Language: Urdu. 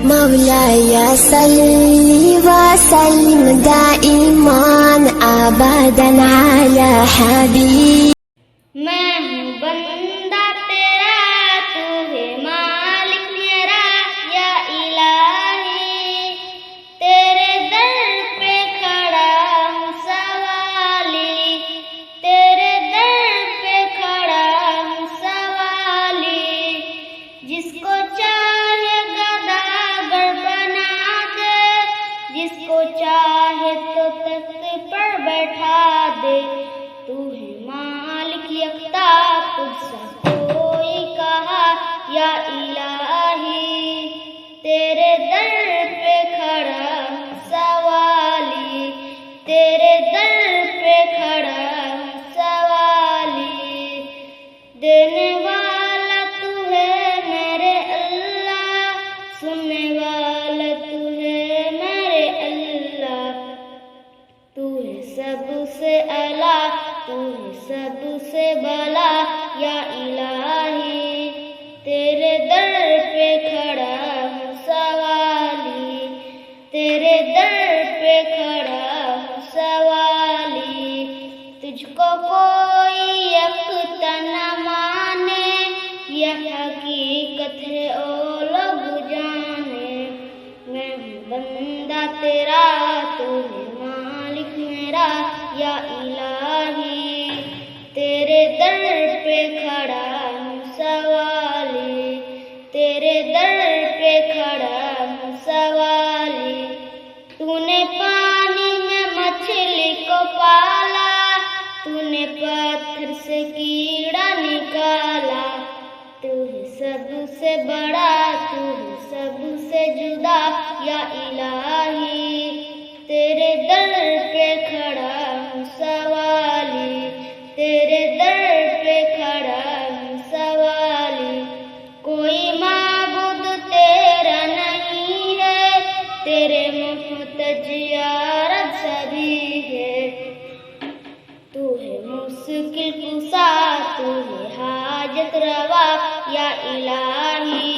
مولاي صل وسلم دائما ابدا على حبيب میں ہوں بندہ تیرا تو ہے مالک میرا یا الہی تیرے در پہ کھڑا ہوں سوالی تیرے در پہ کھڑا ہوں سوالی جس کو چاہے گداگر بنا دے جس کو چاہے تو تخت پر بیٹھا دے تو ہے مالک یکتا تجھ سا کوئی کہا یا الہی تیرے در پہ کھڑا ہوں سوالی تیرے در پہ کھڑا ہوں سوالی دینے والا تو ہے میرے اللہ سننے والا تو ہے میرے اللہ تو ہے سب سے اعلیٰ تو ہے سب سے بلا یا الہی تیرے در پہ کھڑا ہوں سوالی تیرے در پہ کھڑا ہوں سوالی تجھ کو کوئی یکتا نہ مانے یہ حقیقت ہے او لوگ جانے میں ہوں بندہ تیرا تو ہے مالک میرا یا الہی تیرے در پہ کھڑا ہوں سوالی تیرے در پہ کھڑا ہوں سوالی تو نے پانی میں مچھلی کو پالا تو نے پتھر سے کیڑا نکالا تو ہے سب سے بڑا تو ہے سب سے جدا یا الہی تیرے در پہ کھڑا ہوں سوالی تیرے در پہ کھڑا ہوں سوالی کوئی معبود تیرا نہیں ہے تیرے محتاج یا رب سبھی ہے تو ہے مشکل کشا تو ہے حاجت روا یا الہی